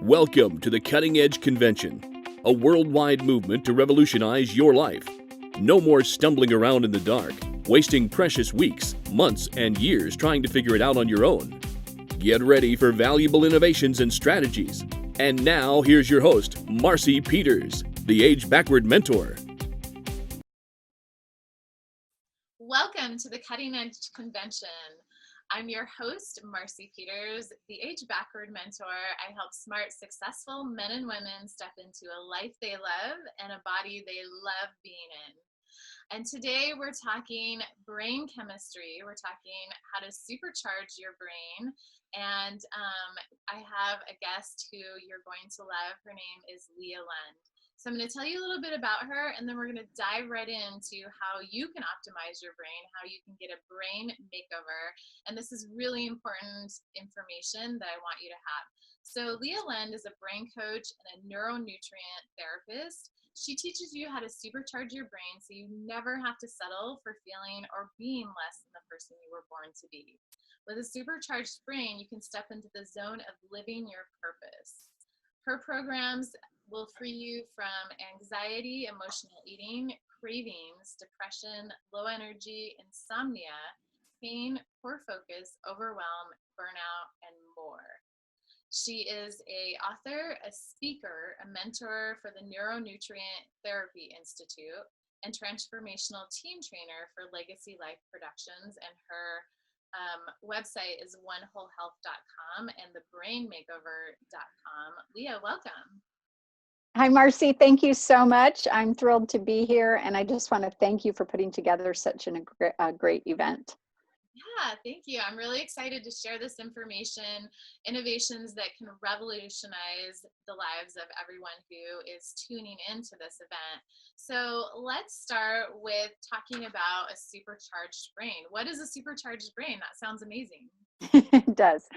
Welcome to the Cutting Edge Convention, a worldwide movement to revolutionize your life. No more stumbling around in the dark, wasting precious weeks, months, and years trying to figure it out on your own. Get ready for valuable innovations and strategies. And now, here's your host, Marcy Peters, the Age Backward Mentor. Welcome to the Cutting Edge Convention. I'm your host, Marcy Peters, the Age Backward Mentor. I help smart, successful men and women step into a life they love and a body they love being in. And today we're talking brain chemistry. We're talking how to supercharge your brain. And I have a guest who you're going to love. Her name is Leah Lund. So I'm going to tell you a little bit about her, and then we're going to dive right into how you can optimize your brain, how you can get a brain makeover. And this is really important information that I want you to have. So Leah Lund is a brain coach and a neuronutrient therapist. She teaches you how to supercharge your brain so you never have to settle for feeling or being less than the person you were born to be. With a supercharged brain, you can step into the zone of living your purpose. Her programs will free you from anxiety, emotional eating, cravings, depression, low energy, insomnia, pain, poor focus, overwhelm, burnout, and more. She is an author, a speaker, a mentor for the Neuronutrient Therapy Institute, and transformational team trainer for Legacy Life Productions. And her website is onewholehealth.com and thebrainmakeover.com. Leah, welcome. Hi, Marcy. Thank you so much. I'm thrilled to be here, and I just want to thank you for putting together such a great event. Yeah, thank you. I'm really excited to share this information, innovations that can revolutionize the lives of everyone who is tuning into this event. So let's start with talking about a supercharged brain. What is a supercharged brain? That sounds amazing. It does.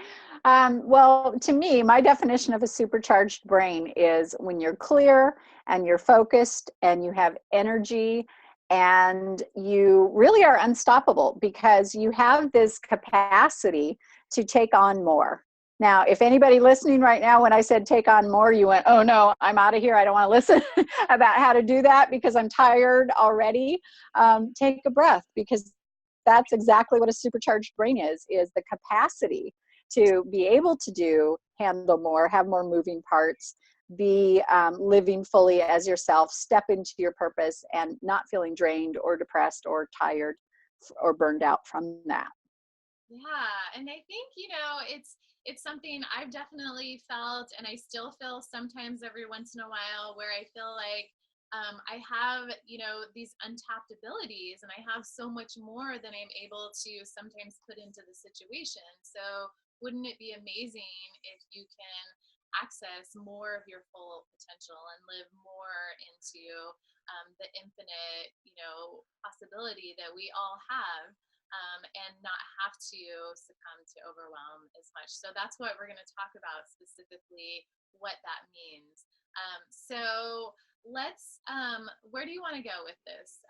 Well, to me, my definition of a supercharged brain is when you're clear and you're focused and you have energy and you really are unstoppable because you have this capacity to take on more. Now, if anybody listening right now, when I said take on more, you went, oh no, I'm out of here. I don't want to listen about how to do that because I'm tired already. Take a breath, because that's exactly what a supercharged brain is the capacity to be able to handle more, have more moving parts, be living fully as yourself, step into your purpose and not feeling drained or depressed or tired or burned out from that. Yeah, and I think, it's something I've definitely felt, and I still feel sometimes every once in a while, where I feel like I have, these untapped abilities, and I have so much more than I'm able to sometimes put into the situation. So wouldn't it be amazing if you can access more of your full potential and live more into the infinite, possibility that we all have, and not have to succumb to overwhelm as much. So that's what we're going to talk about specifically, what that means. So let's, where do you want to go with this?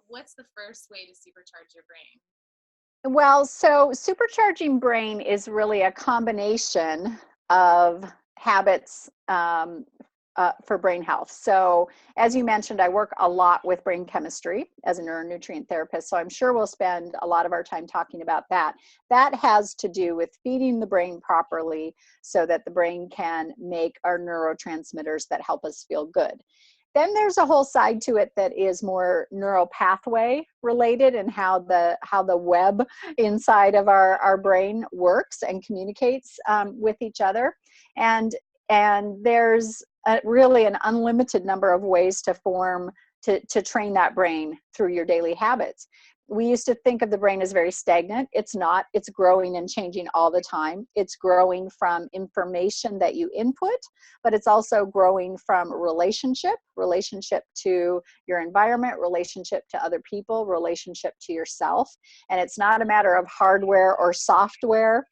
What's the first way to supercharge your brain? Well, so supercharging brain is really a combination of habits for brain health. So as you mentioned, I work a lot with brain chemistry as a neuronutrient therapist, so I'm sure we'll spend a lot of our time talking about that. That has to do with feeding the brain properly so that the brain can make our neurotransmitters that help us feel good. Then there's a whole side to it that is more neural pathway related, and how the web inside of our brain works and communicates with each other. And there's really an unlimited number of ways to train that brain through your daily habits. We used to think of the brain as very stagnant. It's not. It's growing and changing all the time. It's growing from information that you input, but it's also growing from relationship to your environment, relationship to other people, relationship to yourself. And it's not a matter of hardware or software.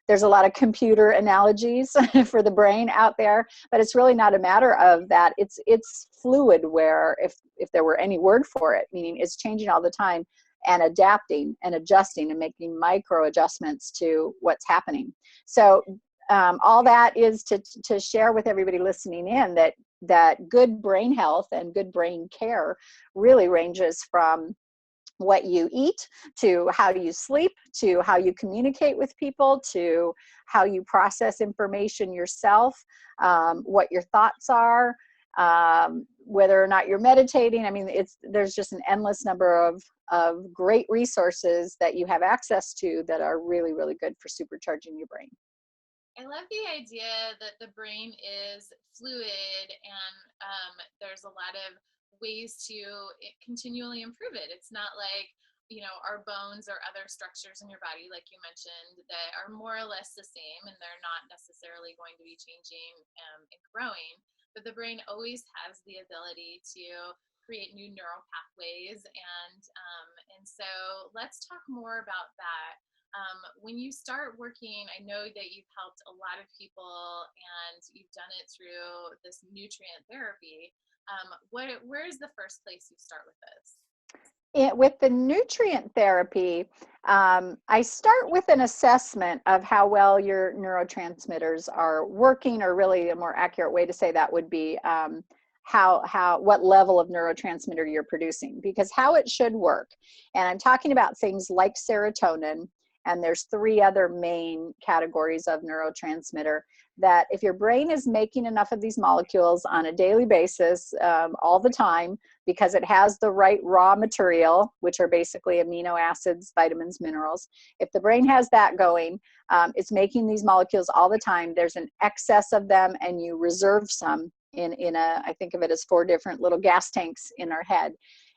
There's a lot of computer analogies for the brain out there, but it's really not a matter of that. It's fluid, where if there were any word for it, meaning it's changing all the time and adapting and adjusting and making micro adjustments to what's happening. So all that is to share with everybody listening in that good brain health and good brain care really ranges from what you eat, to how you sleep, to how you communicate with people, to how you process information yourself, what your thoughts are, whether or not you're meditating. I mean, there's just an endless number of great resources that you have access to that are really, really good for supercharging your brain. I love the idea that the brain is fluid and there's a lot of ways to continually improve it. It's not like, our bones or other structures in your body, like you mentioned, that are more or less the same and they're not necessarily going to be changing and growing. But the brain always has the ability to create new neural pathways. And so let's talk more about that. When you start working, I know that you've helped a lot of people and you've done it through this nutrient therapy. Where's the first place you start with this? With the nutrient therapy, I start with an assessment of how well your neurotransmitters are working, or really a more accurate way to say that would be what level of neurotransmitter you're producing, because how it should work. And I'm talking about things like serotonin, and there's 3 other main categories of neurotransmitter that if your brain is making enough of these molecules on a daily basis, all the time, because it has the right raw material, which are basically amino acids, vitamins, minerals. If the brain has that going, it's making these molecules all the time. There's an excess of them, and you reserve some I think of it as 4 different little gas tanks in our head.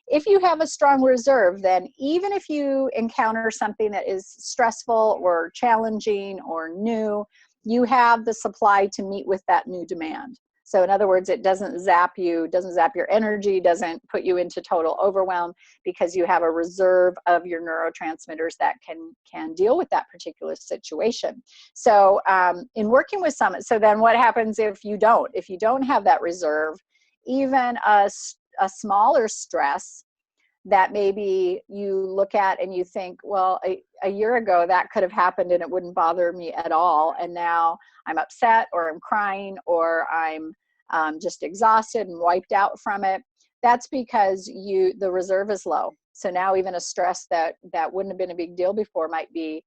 If you have a strong reserve, then even if you encounter something that is stressful or challenging or new, you have the supply to meet with that new demand. So in other words, it doesn't zap you, doesn't zap your energy, doesn't put you into total overwhelm, because you have a reserve of your neurotransmitters that can deal with that particular situation. So in working with someone, so then what happens if you don't have that reserve? Even a smaller stress that maybe you look at and you think, well, a year ago that could have happened and it wouldn't bother me at all, and now I'm upset, or I'm crying, or I'm just exhausted and wiped out from it. That's because the reserve is low. So now even a stress that wouldn't have been a big deal before might be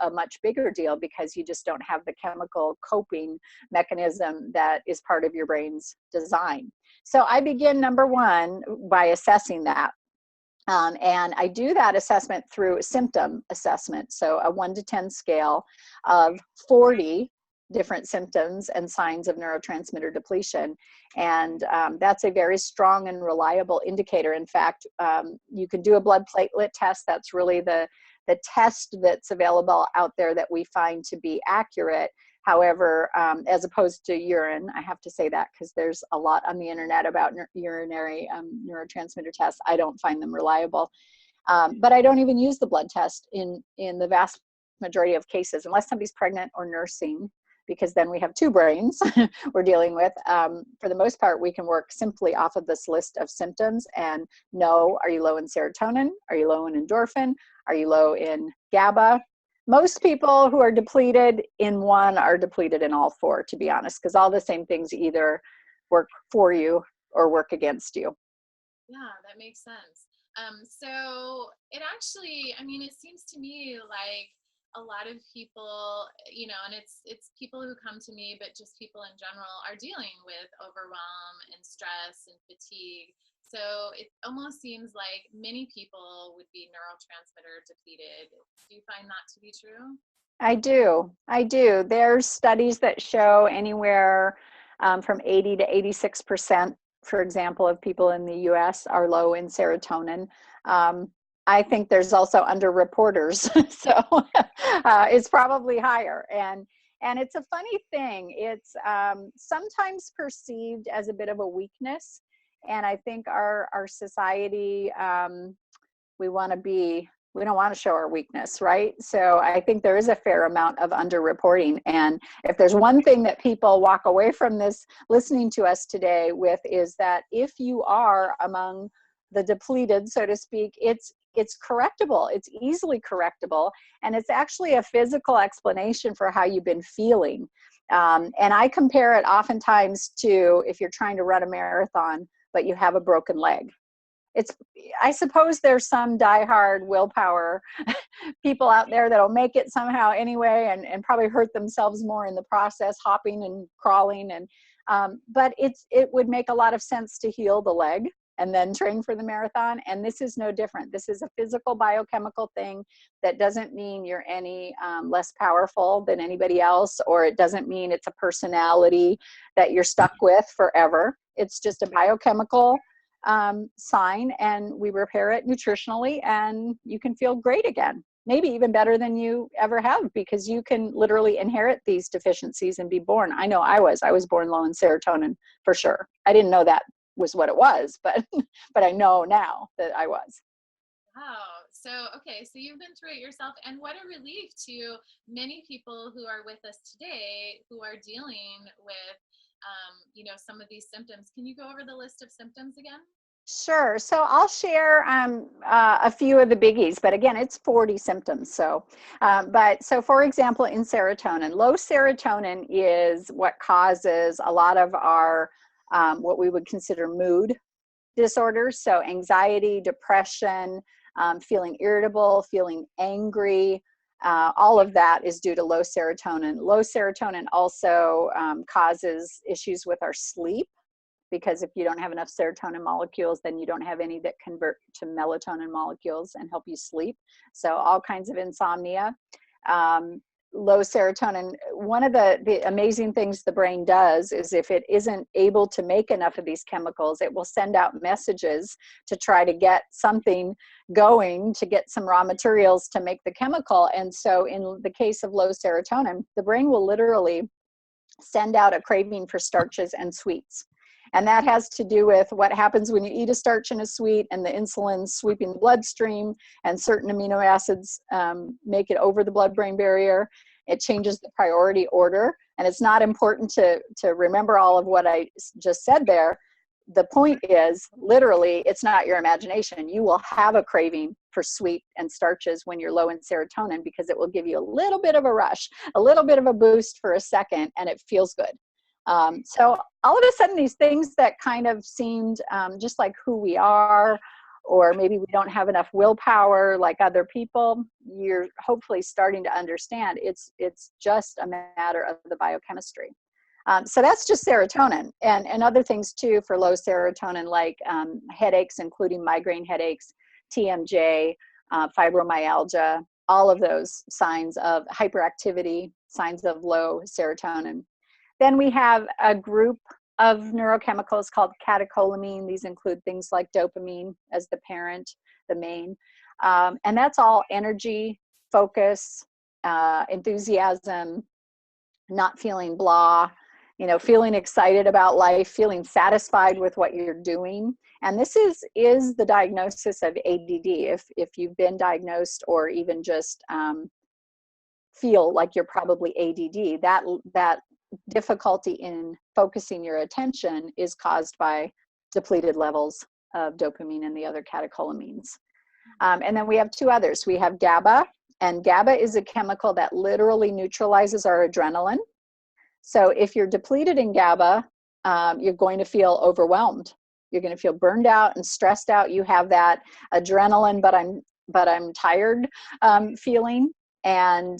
a much bigger deal, because you just don't have the chemical coping mechanism that is part of your brain's design. So I begin, number 1, by assessing that. And I do that assessment through a symptom assessment. So a 1 to 10 scale of 40 different symptoms and signs of neurotransmitter depletion. And that's a very strong and reliable indicator. In fact, you can do a blood platelet test. That's really the test that's available out there that we find to be accurate. However, as opposed to urine, I have to say that because there's a lot on the internet about urinary neurotransmitter tests. I don't find them reliable. But I don't even use the blood test in the vast majority of cases, unless somebody's pregnant or nursing, because then we have 2 brains we're dealing with. For the most part, we can work simply off of this list of symptoms and know, are you low in serotonin? Are you low in endorphin? Are you low in GABA? Most people who are depleted in one are depleted in all 4, to be honest, because all the same things either work for you or work against you. Yeah, that makes sense. So it actually, it seems to me like a lot of people, and it's people who come to me, but just people in general are dealing with overwhelm and stress and fatigue. So it almost seems like many people would be neurotransmitter depleted. Do you find that to be true? I do. There's studies that show anywhere from 80 to 86%, for example, of people in the US are low in serotonin. I think there's also underreporters, so it's probably higher. And it's a funny thing. It's sometimes perceived as a bit of a weakness. And I think our society, we don't want to show our weakness, right? So I think there is a fair amount of underreporting. And if there's one thing that people walk away from this listening to us today with, is that if you are among the depleted, so to speak, it's it's correctable. It's easily correctable. And it's actually a physical explanation for how you've been feeling. And I compare it oftentimes to if you're trying to run a marathon, but you have a broken leg. I suppose there's some diehard willpower people out there that'll make it somehow anyway, and probably hurt themselves more in the process, hopping and crawling. But it would make a lot of sense to heal the leg and then train for the marathon. And this is no different. This is a physical biochemical thing that doesn't mean you're any less powerful than anybody else, or it doesn't mean it's a personality that you're stuck with forever. It's just a biochemical sign, and we repair it nutritionally, and you can feel great again. Maybe even better than you ever have, because you can literally inherit these deficiencies and be born. I know I was born low in serotonin for sure. I didn't know that was what it was, but I know now that I was. Wow. So, okay, so you've been through it yourself, and what a relief to many people who are with us today who are dealing with, some of these symptoms. Can you go over the list of symptoms again? Sure. So I'll share a few of the biggies, but again, it's 40 symptoms. So, so for example, in serotonin, low serotonin is what causes a lot of our what we would consider mood disorders. So anxiety, depression, feeling irritable, feeling angry, all of that is due to low serotonin. Low serotonin also causes issues with our sleep, because if you don't have enough serotonin molecules, then you don't have any that convert to melatonin molecules and help you sleep. So all kinds of insomnia. Low serotonin, one of the amazing things the brain does is if it isn't able to make enough of these chemicals, it will send out messages to try to get something going, to get some raw materials to make the chemical. And so in the case of low serotonin, the brain will literally send out a craving for starches and sweets. And that has to do with what happens when you eat a starch and a sweet, and the insulin sweeping the bloodstream, and certain amino acids make it over the blood-brain barrier. It changes the priority order. And it's not important to remember all of what I just said there. The point is, literally, it's not your imagination. You will have a craving for sweet and starches when you're low in serotonin, because it will give you a little bit of a rush, a little bit of a boost for a second, and it feels good. So all of a sudden, these things that kind of seemed just like who we are, or maybe we don't have enough willpower like other people, you're hopefully starting to understand it's just a matter of the biochemistry. So that's just serotonin, and other things too for low serotonin, like headaches, including migraine headaches, TMJ, fibromyalgia, all of those signs of hyperactivity, signs of low serotonin. Then we have a group of neurochemicals called catecholamine. These include things like dopamine as the parent, the main. And that's all energy, focus, enthusiasm, not feeling blah, feeling excited about life, feeling satisfied with what you're doing. And this is the diagnosis of ADD. If you've been diagnosed, or even just feel like you're probably ADD, that difficulty in focusing your attention is caused by depleted levels of dopamine and the other catecholamines. And then we have two others. We have GABA, and GABA is a chemical that literally neutralizes our adrenaline. So if you're depleted in GABA, you're going to feel overwhelmed. You're going to feel burned out and stressed out. You have that adrenaline, but I'm tired feeling. And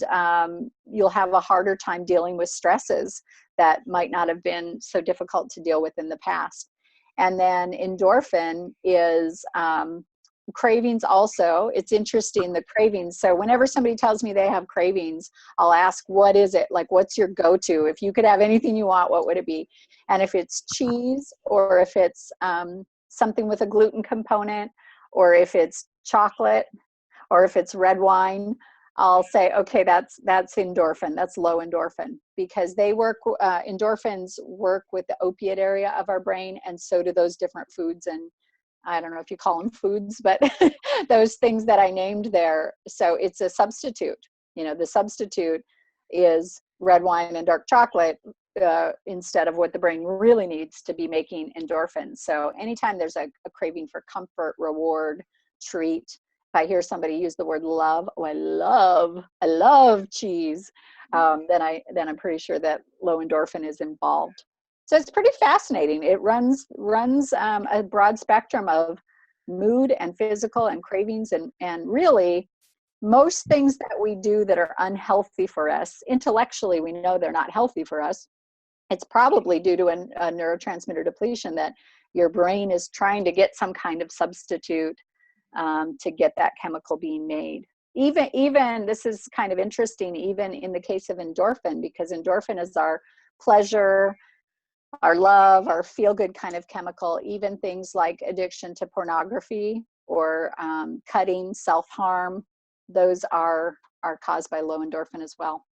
you'll have a harder time dealing with stresses that might not have been so difficult to deal with in the past. And then endorphin is cravings also. It's interesting, the cravings. So whenever somebody tells me they have cravings, I'll ask, what is it? Like, what's your go-to? If you could have anything you want, what would it be? And if it's cheese, or if it's something with a gluten component, or if it's chocolate, or if it's red wine, I'll say, okay, that's endorphin, that's low endorphin, because endorphins work with the opiate area of our brain, and so do those different foods. And I don't know if you call them foods, but those things that I named there. So it's a substitute. The substitute is red wine and dark chocolate instead of what the brain really needs to be making endorphins. So anytime there's a craving for comfort, reward, treat, I hear somebody use the word love, oh, I love cheese, then I'm pretty sure that low endorphin is involved. So it's pretty fascinating. It runs a broad spectrum of mood and physical and cravings, and really most things that we do that are unhealthy for us, intellectually we know they're not healthy for us. It's probably due to a neurotransmitter depletion, that your brain is trying to get some kind of substitute to get that chemical being made. Even this is kind of interesting, even in the case of endorphin, because endorphin is our pleasure, our love, our feel-good kind of chemical. Even things like addiction to pornography or cutting, self-harm, those are caused by low endorphin as well.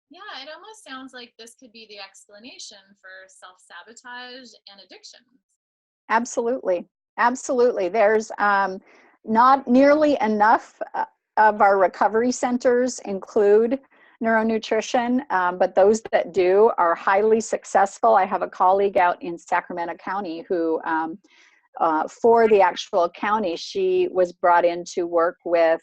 Yeah, it almost sounds like this could be the explanation for self-sabotage and addictions. Absolutely. Absolutely. There's not nearly enough of our recovery centers include neuronutrition, but those that do are highly successful. I have a colleague out in Sacramento County who, for the actual county, she was brought in to work with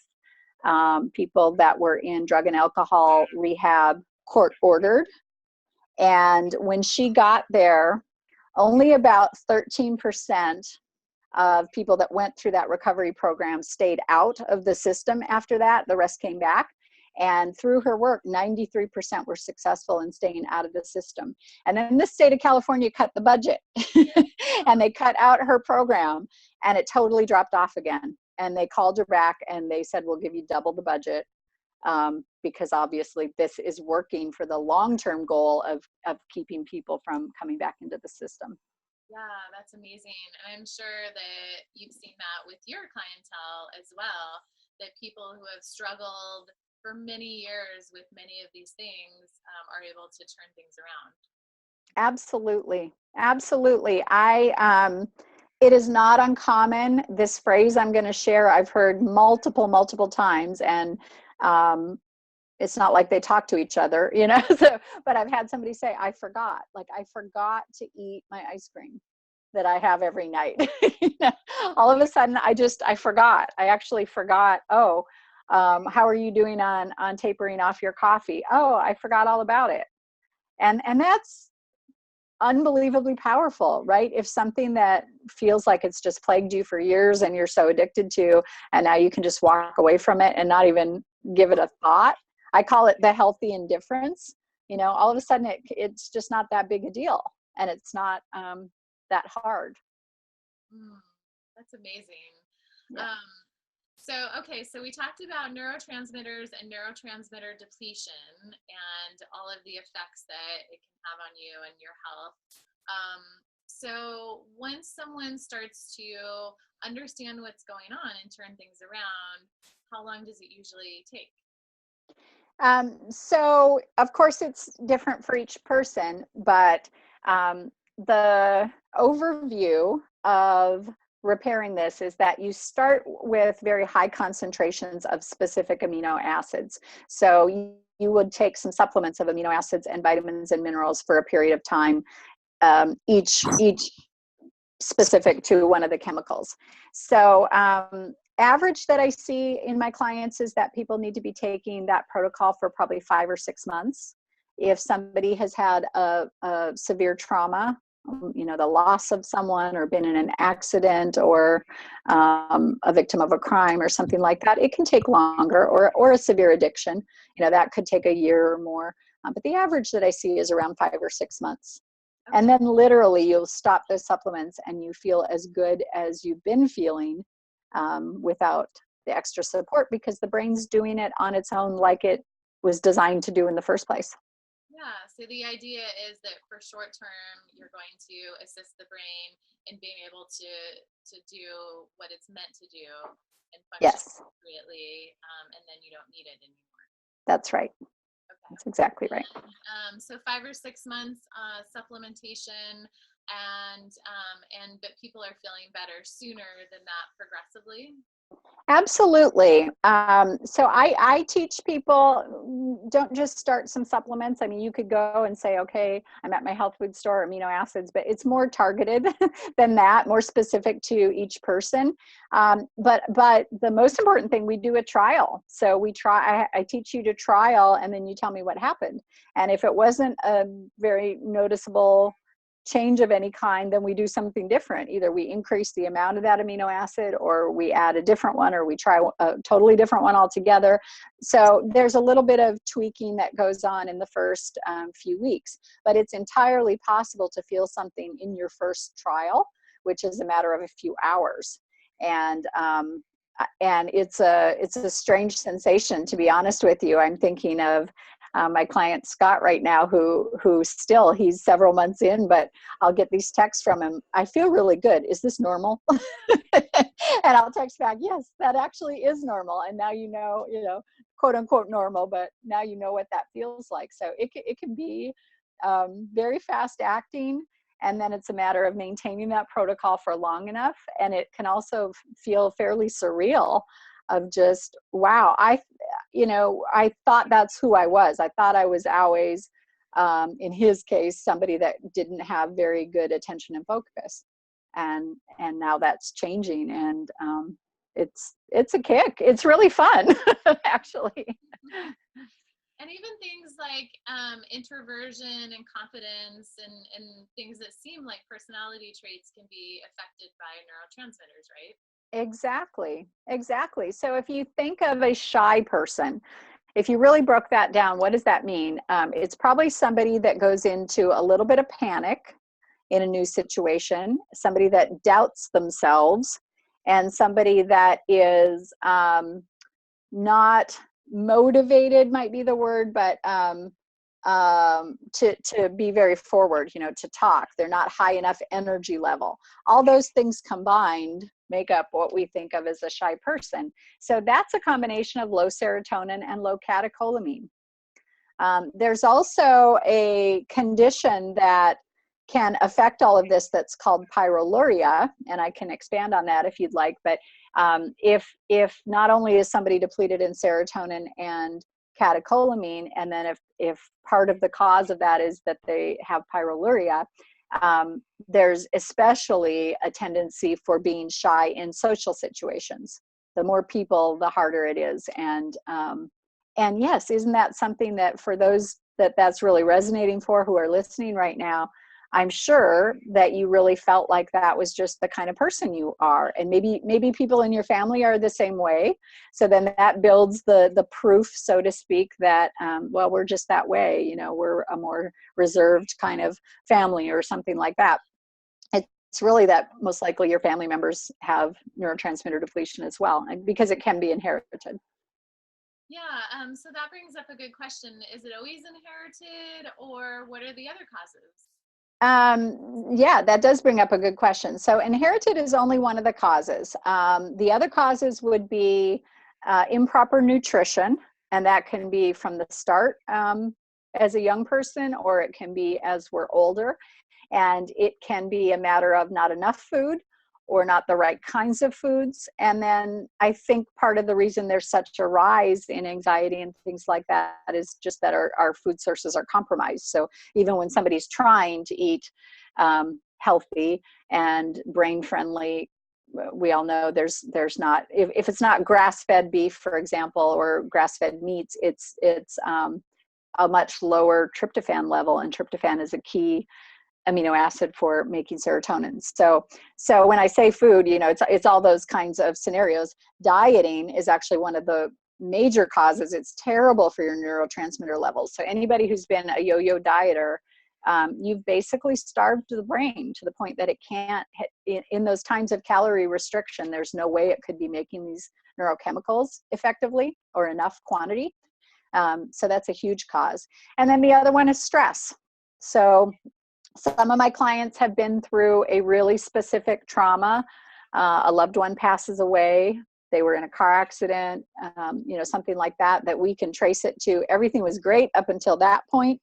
people that were in drug and alcohol rehab, court ordered. And when she got there, only about 13% of people that went through that recovery program stayed out of the system after that. The rest came back. And through her work, 93% were successful in staying out of the system. And then the state of California cut the budget and they cut out her program, and it totally dropped off again. And they called her back and they said, we'll give you double the budget, because obviously this is working for the long-term goal of keeping people from coming back into the system. Yeah, that's amazing. And I'm sure that you've seen that with your clientele as well, that people who have struggled for many years with many of these things are able to turn things around. Absolutely. Absolutely. It is not uncommon. This phrase I'm going to share, I've heard multiple times, and it's not like they talk to each other, you know, so, but I've had somebody say, I forgot to eat my ice cream that I have every night. You know, all of a sudden I forgot. I actually forgot. Oh, how are you doing on tapering off your coffee? Oh, I forgot all about it. And that's unbelievably powerful, right? If something that feels like it's just plagued you for years and you're so addicted to, and now you can just walk away from it and not even give it a thought. I call it the healthy indifference. You know, all of a sudden it's just not that big a deal, and it's not that hard. That's amazing. Yeah. So we talked about neurotransmitters and neurotransmitter depletion and all of the effects that it can have on you and your health. So once someone starts to understand what's going on and turn things around, how long does it usually take? So of course it's different for each person, but the overview of repairing this is that you start with very high concentrations of specific amino acids. So you would take some supplements of amino acids and vitamins and minerals for a period of time, each specific to one of the chemicals. So average that I see in my clients is that people need to be taking that protocol for probably 5 or 6 months. If somebody has had a severe trauma, you know, the loss of someone, or been in an accident, or a victim of a crime or something like that, it can take longer, or a severe addiction, you know, that could take a year or more. But the average that I see is around 5 or 6 months. Okay. And then literally you'll stop those supplements and you feel as good as you've been feeling without the extra support, because the brain's doing it on its own like it was designed to do in the first place. Yeah, so the idea is that for short term, you're going to assist the brain in being able to do what it's meant to do and function appropriately, and then you don't need it anymore. That's right. Okay. That's exactly right. So 5 or 6 months supplementation, but people are feeling better sooner than that progressively. Absolutely. So I teach people, don't just start some supplements. I mean, you could go and say, okay, I'm at my health food store, amino acids, but it's more targeted than that, more specific to each person. But the most important thing, we do a trial. So I teach you to trial, and then you tell me what happened. And if it wasn't a very noticeable change of any kind, then we do something different. Either we increase the amount of that amino acid, or we add a different one, or we try a totally different one altogether. So there's a little bit of tweaking that goes on in the first few weeks, but it's entirely possible to feel something in your first trial, which is a matter of a few hours. And it's a strange sensation, to be honest with you. I'm thinking of my client Scott right now, who still, he's several months in, but I'll get these texts from him. I feel really good. Is this normal? And I'll text back, yes, that actually is normal. And now you know, quote unquote normal, but now you know what that feels like. So it can be very fast acting. And then it's a matter of maintaining that protocol for long enough. And it can also feel fairly surreal of just, wow, I thought that's who I was. I thought I was always, in his case, somebody that didn't have very good attention and focus. And now that's changing. And it's a kick. It's really fun, actually. And even things like introversion and confidence and things that seem like personality traits can be affected by neurotransmitters, right? Exactly. So if you think of a shy person, if you really broke that down, what does that mean? It's probably somebody that goes into a little bit of panic in a new situation, somebody that doubts themselves, and somebody that is not motivated, might be the word, but to be very forward, to talk. They're not high enough energy level. All those things combined make up what we think of as a shy person. So that's a combination of low serotonin and low catecholamine. There's also a condition that can affect all of this that's called pyroluria, and I can expand on that if you'd like. But if not only is somebody depleted in serotonin and catecholamine, and then if part of the cause of that is that they have pyroluria, there's especially a tendency for being shy in social situations. The more people, the harder it is. And yes, isn't that something that for those that's really resonating for, who are listening right now? I'm sure that you really felt like that was just the kind of person you are. And maybe people in your family are the same way. So then that builds the proof, so to speak, that, well, we're just that way. We're a more reserved kind of family or something like that. It's really that most likely your family members have neurotransmitter depletion as well, because it can be inherited. Yeah, so that brings up a good question. Is it always inherited, or what are the other causes? Yeah, that does bring up a good question. So inherited is only one of the causes. The other causes would be improper nutrition, and that can be from the start as a young person, or it can be as we're older. And it can be a matter of not enough food or not the right kinds of foods. And then I think part of the reason there's such a rise in anxiety and things like that is just that our food sources are compromised. So even when somebody's trying to eat healthy and brain friendly, we all know there's not, if it's not grass-fed beef, for example, or grass-fed meats, it's a much lower tryptophan level, and tryptophan is a key amino acid for making serotonin. So when I say food, it's all those kinds of scenarios. Dieting is actually one of the major causes. It's terrible for your neurotransmitter levels. So anybody who's been a yo-yo dieter, you've basically starved the brain to the point that it can't, in those times of calorie restriction, there's no way it could be making these neurochemicals effectively or enough quantity. So that's a huge cause. And then the other one is stress. So some of my clients have been through a really specific trauma. A loved one passes away. They were in a car accident, something like that we can trace it to. Everything was great up until that point.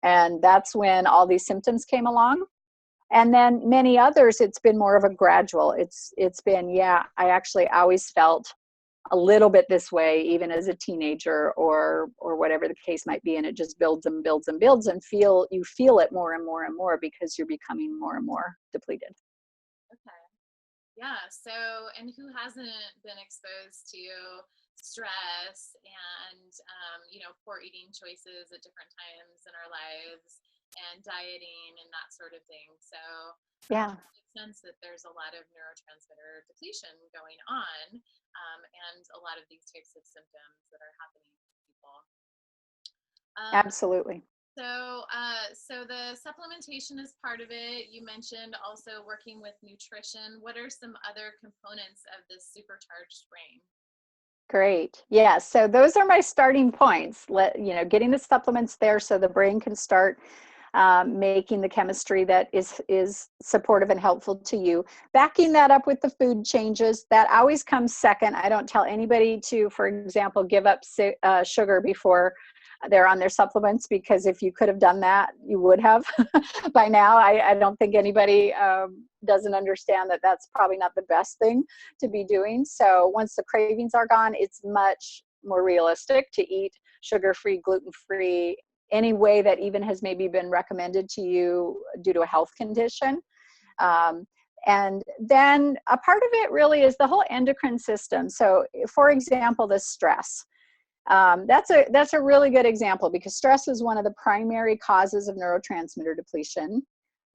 And that's when all these symptoms came along. And then many others, it's been more of a gradual. It's been, I actually always felt a little bit this way, even as a teenager or whatever the case might be. And it just builds and builds and builds, and you feel it more and more and more because you're becoming more and more depleted. Okay. Yeah. So, and who hasn't been exposed to stress and, poor eating choices at different times in our lives and dieting and that sort of thing. So, Yeah, it makes sense that there's a lot of neurotransmitter depletion going on, and a lot of these types of symptoms that are happening to people. absolutely. So the supplementation is part of it. You mentioned also working with nutrition. What are some other components of this supercharged brain? Great. Yeah. So those are my starting points. Getting the supplements there so the brain can start making the chemistry that is supportive and helpful to you. Backing that up with the food changes, that always comes second. I don't tell anybody to, for example, give up sugar before they're on their supplements, because if you could have done that, you would have by now. I don't think anybody doesn't understand that that's probably not the best thing to be doing. So once the cravings are gone, it's much more realistic to eat sugar-free, gluten-free, any way that even has maybe been recommended to you due to a health condition. And then a part of it really is the whole endocrine system. So for example, the stress. That's a really good example, because stress is one of the primary causes of neurotransmitter depletion.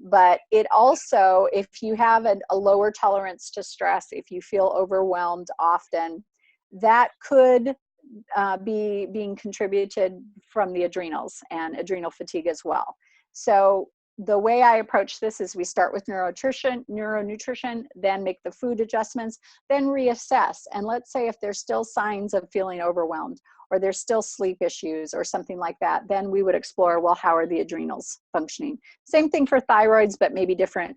But it also, if you have a lower tolerance to stress, if you feel overwhelmed often, that could be being contributed from the adrenals and adrenal fatigue as well. So the way I approach this is we start with neuronutrition, then make the food adjustments, then reassess. And let's say if there's still signs of feeling overwhelmed, or there's still sleep issues or something like that, then we would explore, well, how are the adrenals functioning? Same thing for thyroids, but maybe different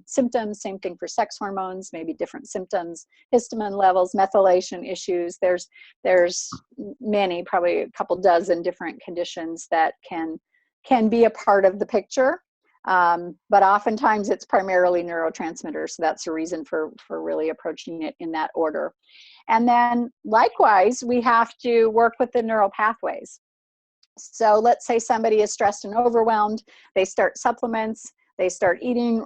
symptoms. Same thing for sex hormones, maybe different symptoms, histamine levels, methylation issues. There's many, probably a couple dozen different conditions that can be a part of the picture. But oftentimes it's primarily neurotransmitters. So that's a reason for really approaching it in that order. And then likewise, we have to work with the neural pathways. So let's say somebody is stressed and overwhelmed, they start supplements, they start eating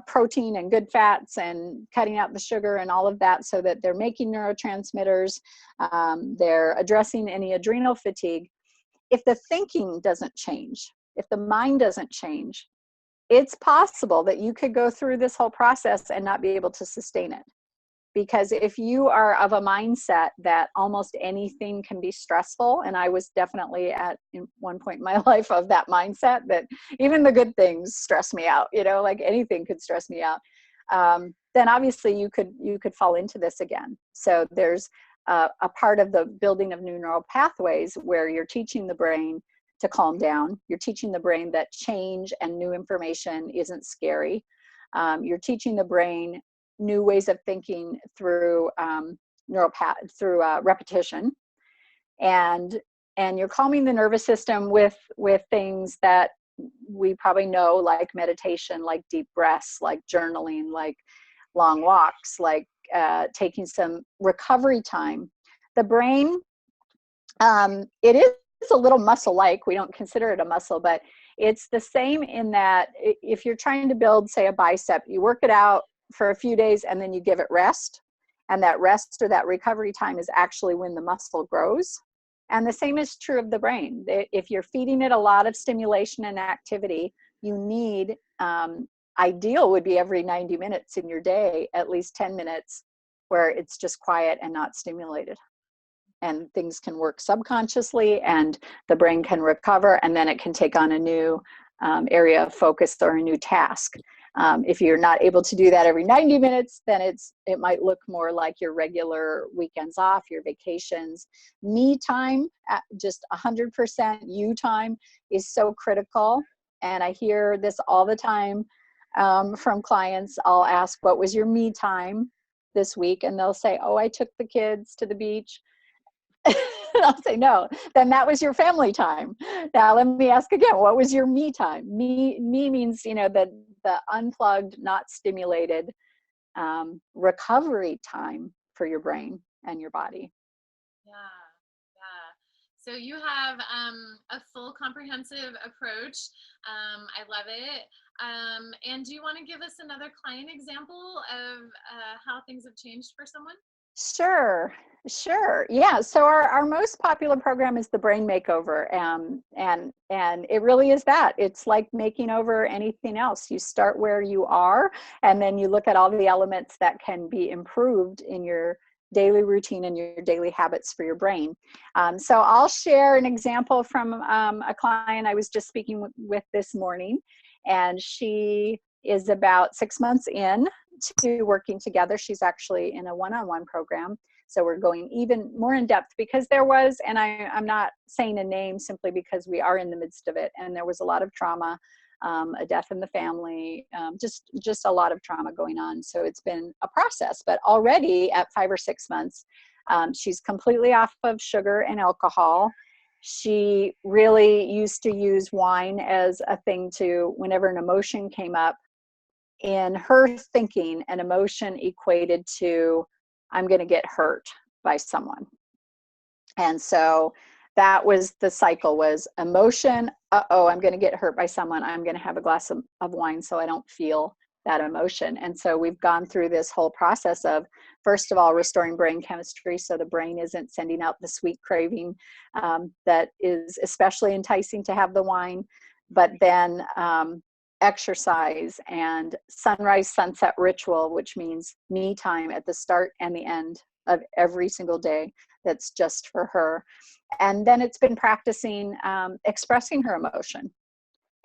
protein and good fats and cutting out the sugar and all of that, so that they're making neurotransmitters, they're addressing any adrenal fatigue. If the thinking doesn't change, if the mind doesn't change, it's possible that you could go through this whole process and not be able to sustain it. Because if you are of a mindset that almost anything can be stressful, and I was definitely in one point in my life of that mindset, that even the good things stress me out, like anything could stress me out, then obviously you could fall into this again. So there's a part of the building of new neural pathways where you're teaching the brain to calm down. You're teaching the brain that change and new information isn't scary. You're teaching the brain new ways of thinking through repetition, and you're calming the nervous system with things that we probably know, like meditation, like deep breaths, like journaling, like long walks, like taking some recovery time. The brain, it is a little muscle-like. We don't consider it a muscle, but it's the same in that if you're trying to build, say, a bicep, you work it out for a few days and then you give it rest. And that rest or that recovery time is actually when the muscle grows. And the same is true of the brain. If you're feeding it a lot of stimulation and activity, you need, ideal would be every 90 minutes in your day, at least 10 minutes where it's just quiet and not stimulated. And things can work subconsciously and the brain can recover, and then it can take on a new area of focus or a new task. If you're not able to do that every 90 minutes, then it might look more like your regular weekends off, your vacations. Me time, just 100% you time, is so critical. And I hear this all the time from clients. I'll ask, what was your me time this week? And they'll say, oh, I took the kids to the beach. I'll say, no, then that was your family time. Now let me ask again, what was your me time? Me means, the unplugged, not stimulated recovery time for your brain. and your body. Yeah, yeah. So you have a full comprehensive approach. I love it. And do you want to give us another client example of how things have changed for someone? Sure, sure. Yeah. So our most popular program is the Brain Makeover, and it really is that. It's like making over anything else. You start where you are, and then you look at all the elements that can be improved in your daily routine and your daily habits for your brain. So I'll share an example from a client I was just speaking with this morning, and she is about 6 months in to working together. She's actually in a one-on-one program. So we're going even more in depth because there was, and I'm not saying a name simply because we are in the midst of it, and there was a lot of trauma, a death in the family, just a lot of trauma going on. So it's been a process, but already at 5 or 6 months, she's completely off of sugar and alcohol. She really used to use wine as a thing to, whenever an emotion came up, in her thinking, an emotion equated to, I'm going to get hurt by someone. And so that was the cycle, was emotion, uh-oh, I'm going to get hurt by someone, I'm going to have a glass of wine so I don't feel that emotion. And so we've gone through this whole process of, first of all, restoring brain chemistry so the brain isn't sending out the sweet craving that is especially enticing to have the wine, but then exercise and sunrise sunset ritual, which means me time at the start and the end of every single day that's just for her. And then it's been practicing expressing her emotion,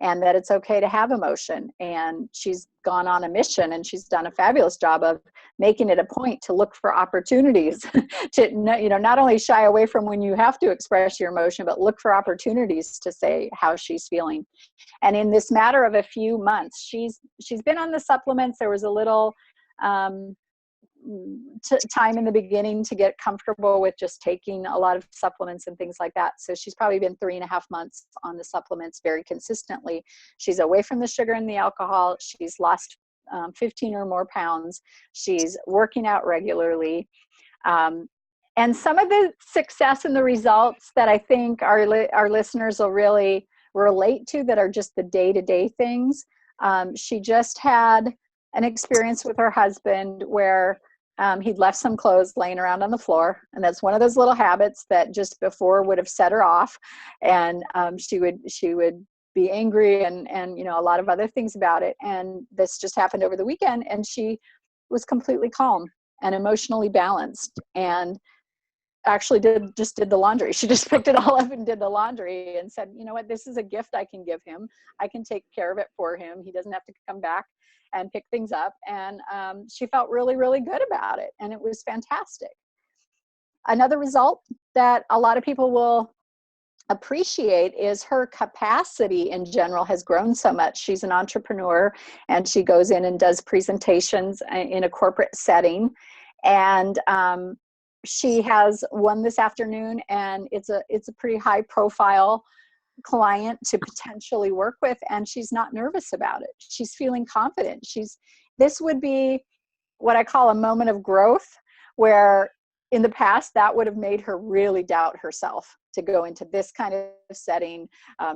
and that it's okay to have emotion. And she's gone on a mission, and she's done a fabulous job of making it a point to look for opportunities to, not only shy away from when you have to express your emotion, but look for opportunities to say how she's feeling. And in this matter of a few months, she's been on the supplements. There was a little time in the beginning to get comfortable with just taking a lot of supplements and things like that. So she's probably been 3.5 months on the supplements very consistently. She's away from the sugar and the alcohol. She's lost 15 or more pounds. She's working out regularly. And some of the success and the results that I think our listeners will really relate to, that are just the day-to-day things. She just had an experience with her husband where he'd left some clothes laying around on the floor, and that's one of those little habits that just before would have set her off, and she would be angry and a lot of other things about it. And this just happened over the weekend, and she was completely calm and emotionally balanced, and actually did the laundry. She just picked it all up and did the laundry and said, you know what, this is a gift I can give him. I can take care of it for him. He doesn't have to come back and pick things up. And she felt really, really good about it. And it was fantastic. Another result that a lot of people will appreciate is her capacity in general has grown so much. She's an entrepreneur, and she goes in and does presentations in a corporate setting. And she has one this afternoon, and it's a pretty high profile client to potentially work with, and she's not nervous about it. She's feeling confident. This would be what I call a moment of growth, where in the past that would have made her really doubt herself to go into this kind of setting.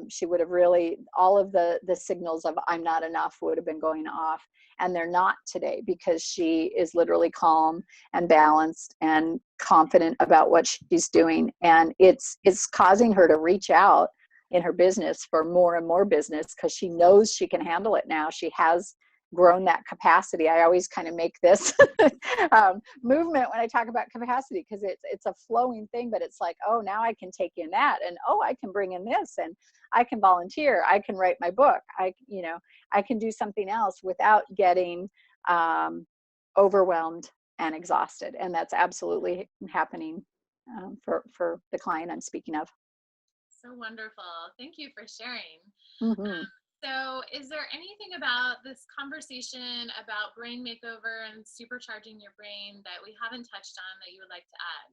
She would have really, all of the signals of I'm not enough would have been going off, and they're not today, because she is literally calm and balanced and confident about what she's doing. And it's causing her to reach out in her business for more and more business, because she knows she can handle it now. She has grown that capacity. I always kind of make this movement when I talk about capacity, because it's a flowing thing, but it's like, oh, now I can take in that, and oh, I can bring in this, and I can volunteer, I can write my book, I can do something else without getting overwhelmed and exhausted. And that's absolutely happening for the client I'm speaking of. So wonderful. Thank you for sharing. Mm-hmm. So is there anything about this conversation about brain makeover and supercharging your brain that we haven't touched on that you would like to add?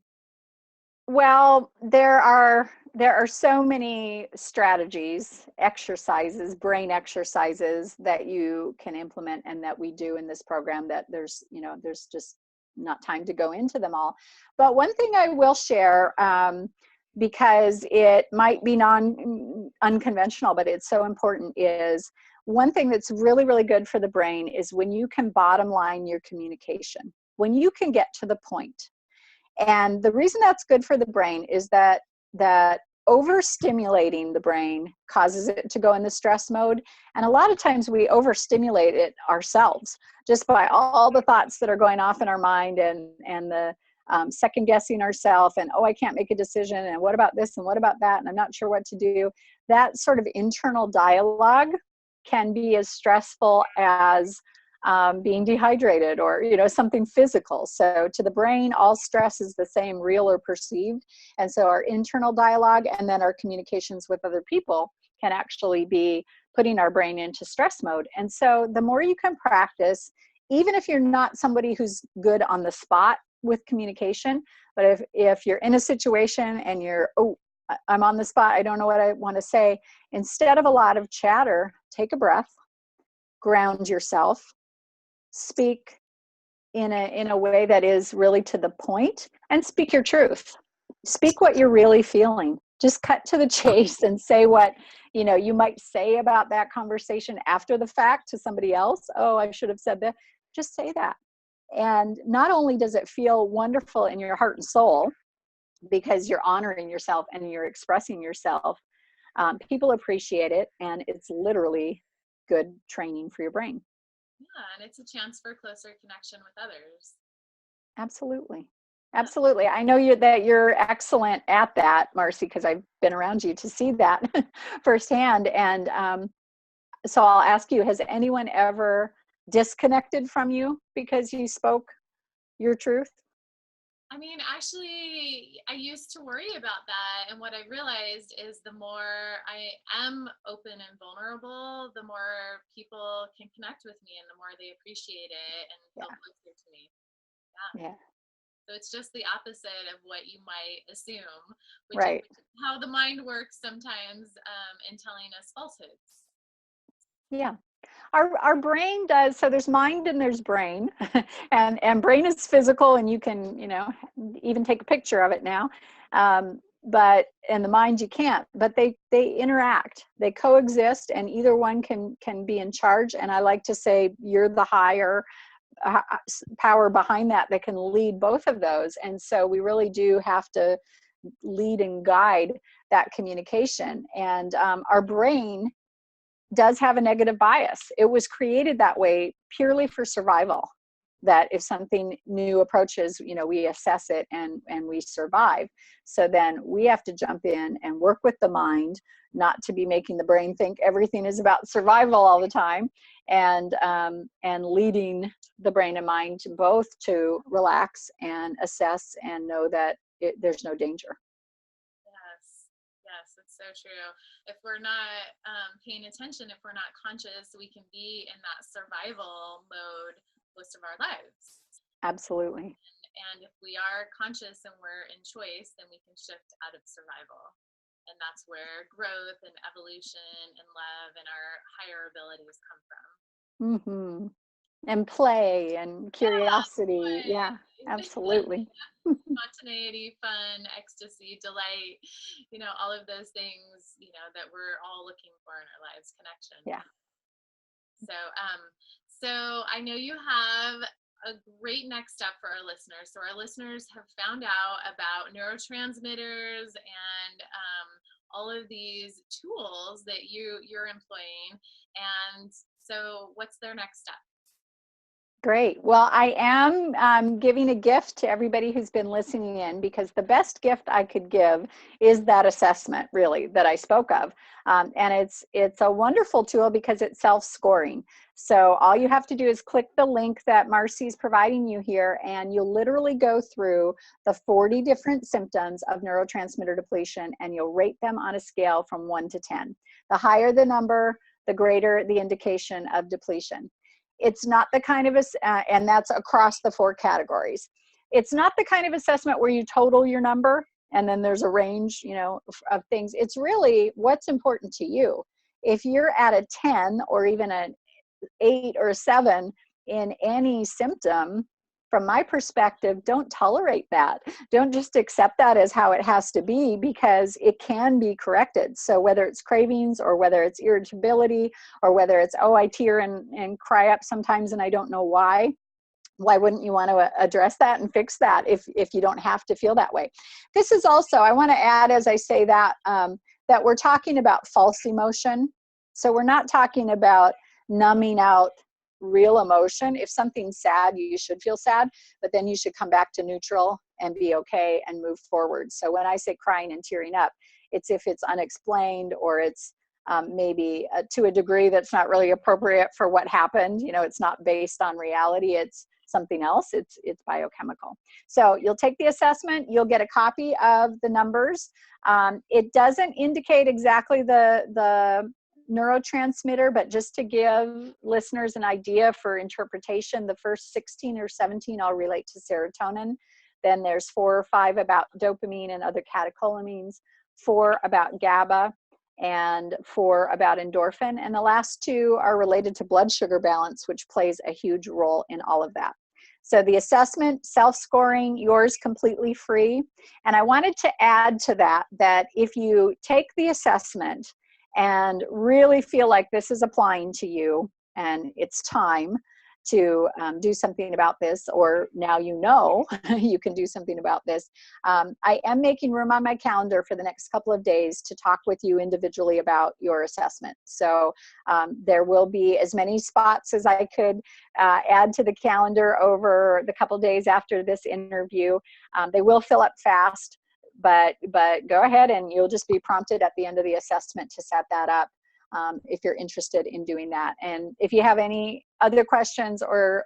Well, there are so many strategies, exercises, brain exercises that you can implement and that we do in this program, that there's just not time to go into them all. But one thing I will share, because it might be unconventional, but it's so important, is one thing that's really, really good for the brain is when you can bottom line your communication, when you can get to the point. And the reason that's good for the brain is that overstimulating the brain causes it to go in the stress mode. And a lot of times we overstimulate it ourselves just by all the thoughts that are going off in our mind, and the second guessing ourselves, and, oh, I can't make a decision, and what about this, and what about that, and I'm not sure what to do. That sort of internal dialogue can be as stressful as being dehydrated, or something physical. So to the brain, all stress is the same, real or perceived. And so our internal dialogue and then our communications with other people can actually be putting our brain into stress mode. And so the more you can practice, even if you're not somebody who's good on the spot with communication, but if you're in a situation and you're, oh, I'm on the spot, I don't know what I want to say, instead of a lot of chatter, take a breath, ground yourself, speak in a way that is really to the point, and speak your truth. Speak what you're really feeling. Just cut to the chase and say what you might say about that conversation after the fact to somebody else. Oh, I should have said that. Just say that. And not only does it feel wonderful in your heart and soul because you're honoring yourself and you're expressing yourself, people appreciate it, and it's literally good training for your brain. Yeah, and it's a chance for closer connection with others. Absolutely. Absolutely. I know that you're excellent at that, Marcy, because I've been around you to see that firsthand. And so I'll ask you, has anyone ever disconnected from you because you spoke your truth? I mean, actually, I used to worry about that. And what I realized is the more I am open and vulnerable, the more people can connect with me and the more they appreciate it and feel closer to me. Yeah. So it's just the opposite of what you might assume, which right. is how the mind works sometimes in telling us falsehoods. Yeah. Our brain does, so there's mind and there's brain, and brain is physical, and you can, even take a picture of it now. But in the mind you can't, but they interact, they coexist, and either one can be in charge. And I like to say you're the higher power behind that can lead both of those. And so we really do have to lead and guide that communication. And our brain does have a negative bias. It was created that way purely for survival, that if something new approaches, we assess it and we survive. So then we have to jump in and work with the mind, not to be making the brain think everything is about survival all the time, and leading the brain and mind both to relax and assess and know that there's no danger. Yes, it's so true. If we're not paying attention, if we're not conscious, we can be in that survival mode most of our lives. Absolutely. And if we are conscious and we're in choice, then we can shift out of survival. And that's where growth and evolution and love and our higher abilities come from. Mm-hmm. And play and curiosity. Yeah, absolutely. Spontaneity, fun, ecstasy, delight, all of those things, that we're all looking for in our lives, connection. Yeah. So I know you have a great next step for our listeners. So our listeners have found out about neurotransmitters and all of these tools that you're employing. And so what's their next step? Great. Well, I am giving a gift to everybody who's been listening in, because the best gift I could give is that assessment, really, that I spoke of. And it's a wonderful tool because it's self-scoring. So all you have to do is click the link that Marcy's providing you here, and you'll literally go through the 40 different symptoms of neurotransmitter depletion, and you'll rate them on a scale from 1 to 10. The higher the number, the greater the indication of depletion. It's not the kind of, and that's across the 4 categories. It's not the kind of assessment where you total your number and then there's a range, of things. It's really what's important to you. If you're at a 10 or even an 8 or a 7 in any symptom, from my perspective, don't tolerate that. Don't just accept that as how it has to be, because it can be corrected. So whether it's cravings or whether it's irritability or whether it's, oh, I tear and cry up sometimes and I don't know why wouldn't you want to address that and fix that if you don't have to feel that way? This is also, I want to add, as I say that, that we're talking about false emotion. So we're not talking about numbing out real emotion. If something's sad, you should feel sad, but then you should come back to neutral and be okay and move forward. So when I say crying and tearing up, it's if it's unexplained or it's maybe to a degree that's not really appropriate for what happened. It's not based on reality. It's something else. It's biochemical. So you'll take the assessment. You'll get a copy of the numbers. It doesn't indicate exactly the neurotransmitter, but just to give listeners an idea for interpretation, the first 16 or 17 I'll relate to serotonin. Then there's 4 or 5 about dopamine and other catecholamines, 4 about GABA, and 4 about endorphin. And the last 2 are related to blood sugar balance, which plays a huge role in all of that. So the assessment, self-scoring, yours completely free. And I wanted to add to that if you take the assessment and really feel like this is applying to you and it's time to do something about this, or now you can do something about this, I am making room on my calendar for the next couple of days to talk with you individually about your assessment. So there will be as many spots as I could add to the calendar over the couple of days after this interview. They will fill up fast. But go ahead and you'll just be prompted at the end of the assessment to set that up if you're interested in doing that. And if you have any other questions or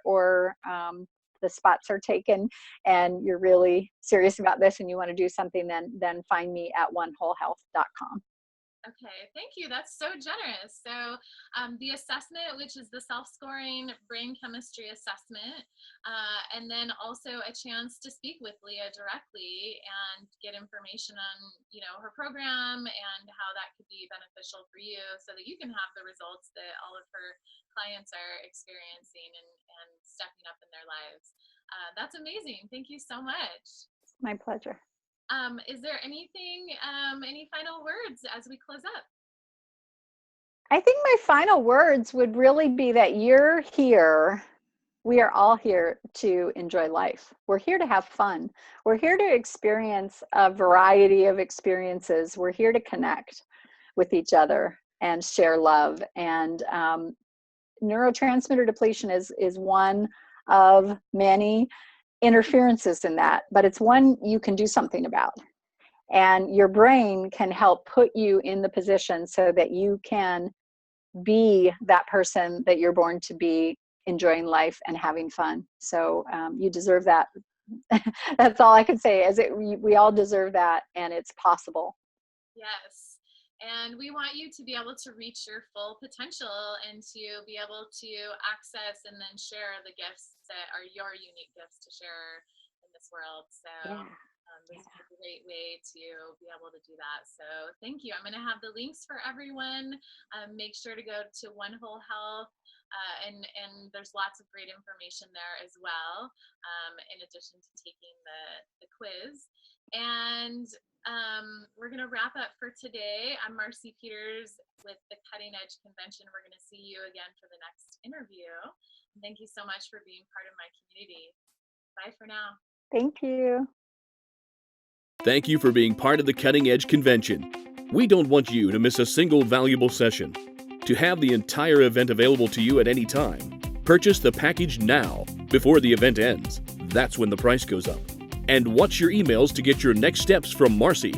the spots are taken and you're really serious about this and you want to do something, then find me at onewholehealth.com. Okay, thank you. That's so generous. So the assessment, which is the self-scoring brain chemistry assessment, and then also a chance to speak with Leah directly and get information on, her program and how that could be beneficial for you so that you can have the results that all of her clients are experiencing and stepping up in their lives. That's amazing. Thank you so much. My pleasure. Is there anything, any final words as we close up? I think my final words would really be that you're here. We are all here to enjoy life. We're here to have fun. We're here to experience a variety of experiences. We're here to connect with each other and share love. And neurotransmitter depletion is one of many interferences in that, but it's one you can do something about. And your brain can help put you in the position so that you can be that person that you're born to be, enjoying life and having fun. So you deserve that. That's all I can say, we all deserve that, and it's possible. Yes. And we want you to be able to reach your full potential and to be able to access and then share the gifts that are your unique gifts to share in this world. So this is a great way to be able to do that. So thank you. I'm going to have the links for everyone. Make sure to go to One Whole Health. And there's lots of great information there as well, in addition to taking the quiz. And we're going to wrap up for today. I'm Marcy Peters with the Cutting Edge Convention. We're going to see you again for the next interview. Thank you so much for being part of my community. Bye for now. Thank you. Thank you for being part of the Cutting Edge Convention. We don't want you to miss a single valuable session. To have the entire event available to you at any time, purchase the package now before the event ends. That's when the price goes up. And watch your emails to get your next steps from Marcy.